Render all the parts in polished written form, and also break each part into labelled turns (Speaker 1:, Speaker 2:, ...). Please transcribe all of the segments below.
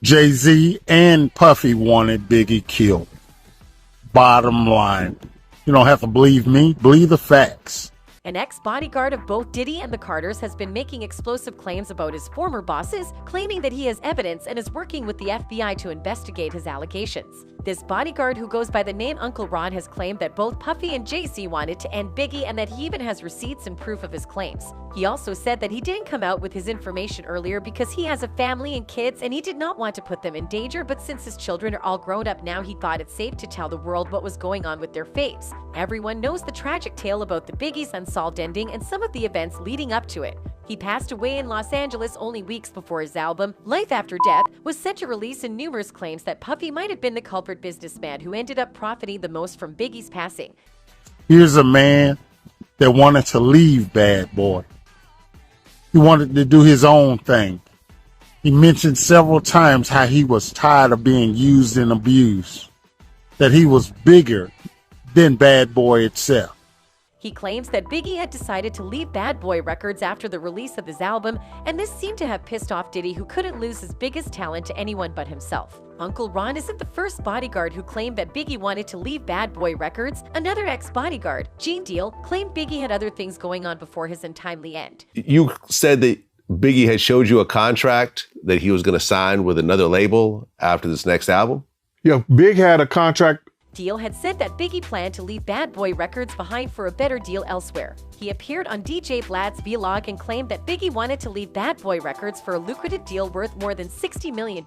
Speaker 1: Jay-Z and Puffy wanted Biggie killed. Bottom line. You don't have to believe me, believe the facts.
Speaker 2: An ex-bodyguard of both Diddy and the Carters has been making explosive claims about his former bosses, claiming that he has evidence and is working with the FBI to investigate his allegations. This bodyguard, who goes by the name Uncle Ron, has claimed that both Puffy and Jay-Z wanted to end Biggie and that he even has receipts and proof of his claims. He also said that he didn't come out with his information earlier because he has a family and kids and he did not want to put them in danger, but since his children are all grown up now, he thought it safe to tell the world what was going on with their faves. Everyone knows the tragic tale about the Biggie's unsolved ending and some of the events leading up to it. He passed away in Los Angeles only weeks before his album, Life After Death, was set to release, and numerous claims that Puffy might have been the culprit businessman who ended up profiting the most from Biggie's passing.
Speaker 1: Here's a man that wanted to leave Bad Boy. He wanted to do his own thing. He mentioned several times how he was tired of being used and abused, that he was bigger than Bad Boy itself.
Speaker 2: He claims that Biggie had decided to leave Bad Boy Records after the release of his album, and this seemed to have pissed off Diddy, who couldn't lose his biggest talent to anyone but himself. Uncle Ron isn't the first bodyguard who claimed that Biggie wanted to leave Bad Boy Records. Another ex-bodyguard, Gene Deal, claimed Biggie had other things going on before his untimely end.
Speaker 3: You said that Biggie had showed you a contract that he was going to sign with another label after this next album?
Speaker 4: Yeah, Big had a contract.
Speaker 2: Deal had said that Biggie planned to leave Bad Boy Records behind for a better deal elsewhere. He appeared on DJ Vlad's vlog and claimed that Biggie wanted to leave Bad Boy Records for a lucrative deal worth more than $60 million.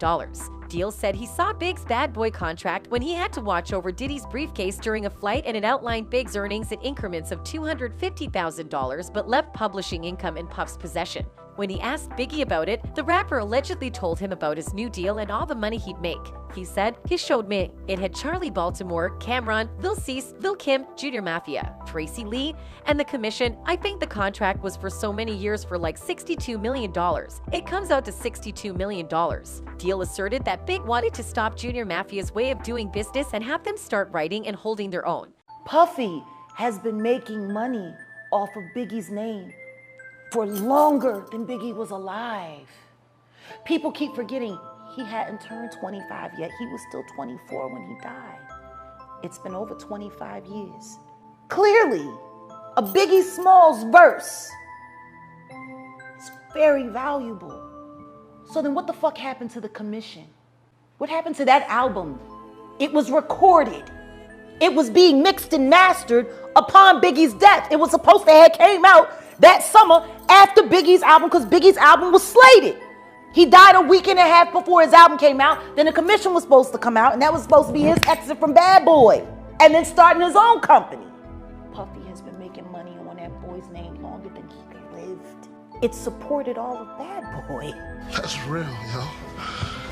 Speaker 2: Deal said he saw Big's Bad Boy contract when he had to watch over Diddy's briefcase during a flight, and it outlined Big's earnings in increments of $250,000 but left publishing income in Puff's possession. When he asked Biggie about it, the rapper allegedly told him about his new deal and all the money he'd make. He said, "He showed me. It had Charlie Baltimore, Cameron, Lil Cease, Lil Kim, Junior Mafia, Tracy Lee, and the commission. I think the contract was for so many years for like $62 million. It comes out to $62 million. Deal asserted that Big wanted to stop Junior Mafia's way of doing business and have them start writing and holding their own.
Speaker 5: Puffy has been making money off of Biggie's name for longer than Biggie was alive. People keep forgetting he hadn't turned 25 yet. He was still 24 when he died. It's been over 25 years. Clearly, a Biggie Smalls verse is very valuable. So then what the fuck happened to the commission? What happened to that album? It was recorded. It was being mixed and mastered upon Biggie's death. It was supposed to have came out that summer after Biggie's album, because Biggie's album was slated. He died a week and a half before his album came out. Then the commission was supposed to come out, and that was supposed to be his exit from Bad Boy, and then starting his own company. Puffy has been making money on that boy's name longer than he lived. It supported all of Bad Boy.
Speaker 6: That's real, yo.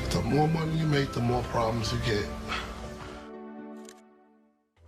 Speaker 6: The more money you make, the more problems you get.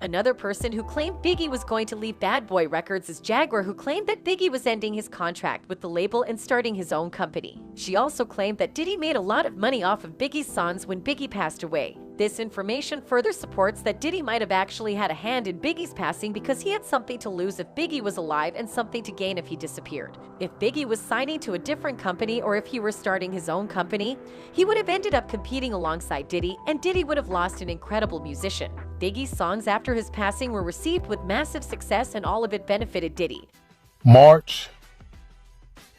Speaker 2: Another person who claimed Biggie was going to leave Bad Boy Records is Jaguar, who claimed that Biggie was ending his contract with the label and starting his own company. She also claimed that Diddy made a lot of money off of Biggie's songs when Biggie passed away. This information further supports that Diddy might have actually had a hand in Biggie's passing because he had something to lose if Biggie was alive and something to gain if he disappeared. If Biggie was signing to a different company or if he were starting his own company, he would have ended up competing alongside Diddy, and Diddy would have lost an incredible musician. Biggie's songs after his passing were received with massive success, and all of it benefited Diddy.
Speaker 1: March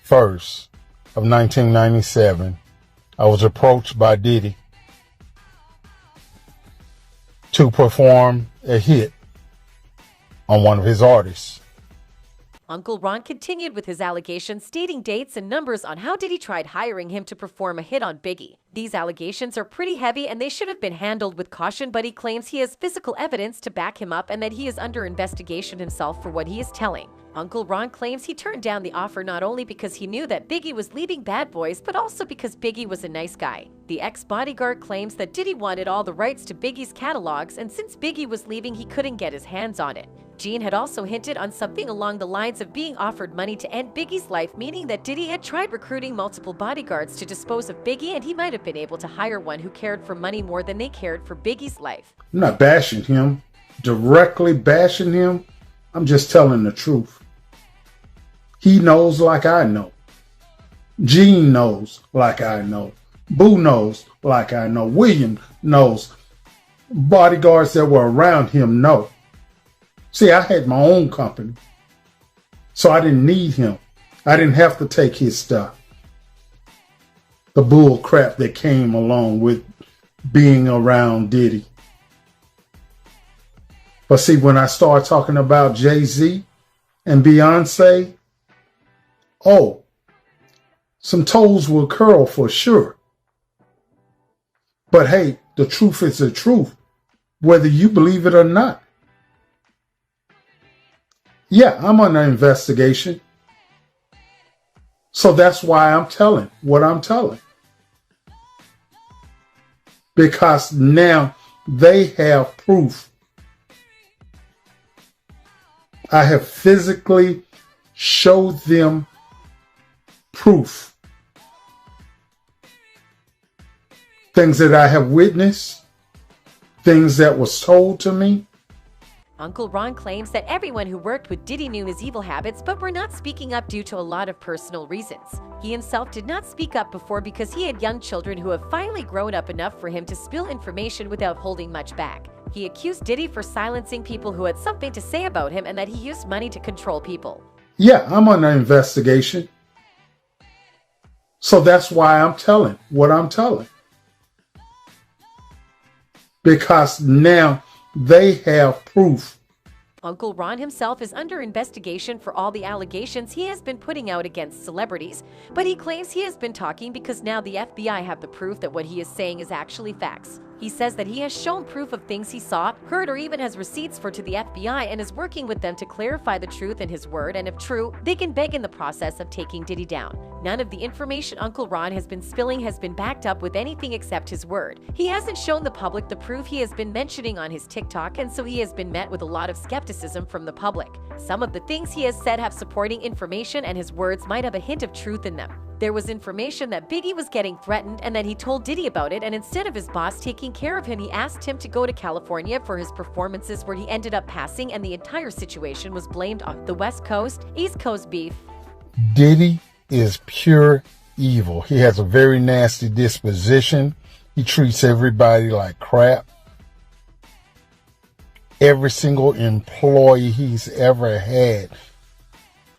Speaker 1: 1st of 1997, I was approached by Diddy to perform a hit on one of his artists.
Speaker 2: Uncle Ron continued with his allegations, stating dates and numbers on how Diddy tried hiring him to perform a hit on Biggie. These allegations are pretty heavy and they should have been handled with caution, but he claims he has physical evidence to back him up and that he is under investigation himself for what he is telling. Uncle Ron claims he turned down the offer not only because he knew that Biggie was leaving Bad Boys, but also because Biggie was a nice guy. The ex-bodyguard claims that Diddy wanted all the rights to Biggie's catalogs, and since Biggie was leaving, he couldn't get his hands on it. Gene had also hinted on something along the lines of being offered money to end Biggie's life, meaning that Diddy had tried recruiting multiple bodyguards to dispose of Biggie, and he might have been able to hire one who cared for money more than they cared for Biggie's life.
Speaker 1: I'm not bashing him, directly bashing him. I'm just telling the truth. He knows like I know. Gene knows like I know. Boo knows, like I know. William knows. Bodyguards that were around him know. See, I had my own company, so I didn't need him. I didn't have to take his stuff. The bull crap that came along with being around Diddy. But see, when I start talking about Jay-Z and Beyonce, oh, some toes will curl for sure. But hey, the truth is the truth, whether you believe it or not. Yeah, I'm under investigation. So that's why I'm telling what I'm telling. Because now they have proof. I have physically showed them proof. Things that I have witnessed, things that was told to me.
Speaker 2: Uncle Ron claims that everyone who worked with Diddy knew his evil habits but were not speaking up due to a lot of personal reasons. He himself did not speak up before because he had young children who have finally grown up enough for him to spill information without holding much back. He accused Diddy for silencing people who had something to say about him and that he used money to control people.
Speaker 1: Yeah, I'm under investigation. So that's why I'm telling what I'm telling. Because now they have proof.
Speaker 2: Uncle Ron himself is under investigation for all the allegations he has been putting out against celebrities, but he claims he has been talking because now the FBI have the proof that what he is saying is actually facts. He says that he has shown proof of things he saw, heard, or even has receipts for to the FBI and is working with them to clarify the truth in his word, and if true, they can beg in the process of taking Diddy down. None of the information Uncle Ron has been spilling has been backed up with anything except his word. He hasn't shown the public the proof he has been mentioning on his TikTok, and so he has been met with a lot of skepticism from the public. Some of the things he has said have supporting information, and his words might have a hint of truth in them. There was information that Biggie was getting threatened and that he told Diddy about it, and instead of his boss taking care of him, he asked him to go to California for his performances where he ended up passing, and the entire situation was blamed on the West Coast, East Coast beef.
Speaker 1: Diddy is pure evil. He has a very nasty disposition. He treats everybody like crap. Every single employee he's ever had.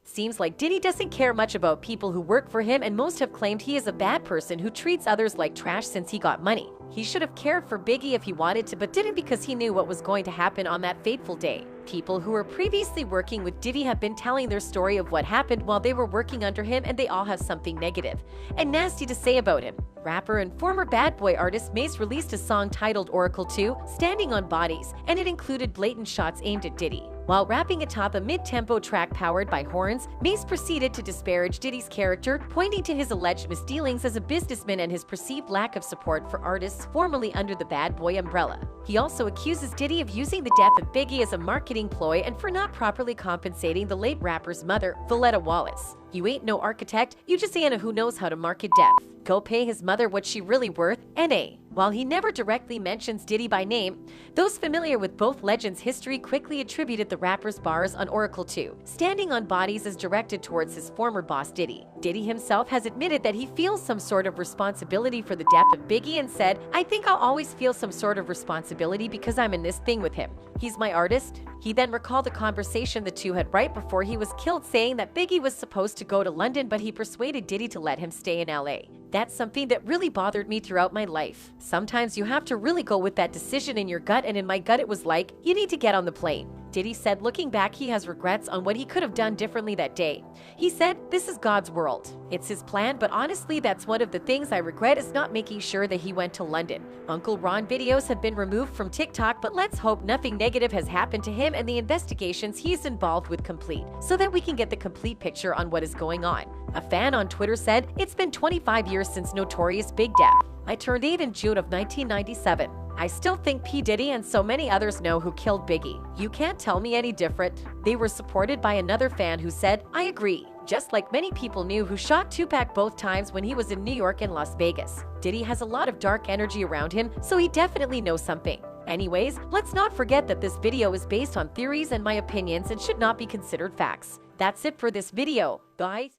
Speaker 2: Seems like Diddy doesn't care much about people who work for him, and most have claimed he is a bad person who treats others like trash since he got money. He should have cared for Biggie if he wanted to, but didn't because he knew what was going to happen on that fateful day. People who were previously working with Diddy have been telling their story of what happened while they were working under him, and they all have something negative and nasty to say about him. Rapper and former Bad Boy artist Mace released a song titled Oracle 2, Standing on Bodies, and it included blatant shots aimed at Diddy. While rapping atop a mid-tempo track powered by horns, Mace proceeded to disparage Diddy's character, pointing to his alleged misdealings as a businessman and his perceived lack of support for artists formerly under the Bad Boy umbrella. He also accuses Diddy of using the death of Biggie as a marketing ploy and for not properly compensating the late rapper's mother, Valletta Wallace. You ain't no architect, you just Anna who knows how to market death. Go pay his mother what she really worth, N.A. While he never directly mentions Diddy by name, those familiar with both legends' history quickly attributed the rapper's bars on Oracle 2, Standing on Bodies, as directed towards his former boss Diddy. Diddy himself has admitted that he feels some sort of responsibility for the death of Biggie and said, "I think I'll always feel some sort of responsibility because I'm in this thing with him. He's my artist." He then recalled a conversation the two had right before he was killed, saying that Biggie was supposed to go to London, but he persuaded Diddy to let him stay in LA. That's something that really bothered me throughout my life. Sometimes you have to really go with that decision in your gut, and in my gut it was like, you need to get on the plane. Diddy said looking back he has regrets on what he could have done differently that day. He said, "This is God's world. It's his plan, but honestly that's one of the things I regret is not making sure that he went to London." Uncle Ron videos have been removed from TikTok, but let's hope nothing negative has happened to him and the investigations he's involved with complete, so that we can get the complete picture on what is going on. A fan on Twitter said, "It's been 25 years since Notorious Big death. I turned 8 in June of 1997. I still think P. Diddy and so many others know who killed Biggie. You can't tell me any different." They were supported by another fan who said, "I agree. Just like many people knew who shot Tupac both times when he was in New York and Las Vegas. Diddy has a lot of dark energy around him, so he definitely knows something." Anyways, let's not forget that this video is based on theories and my opinions and should not be considered facts. That's it for this video, guys.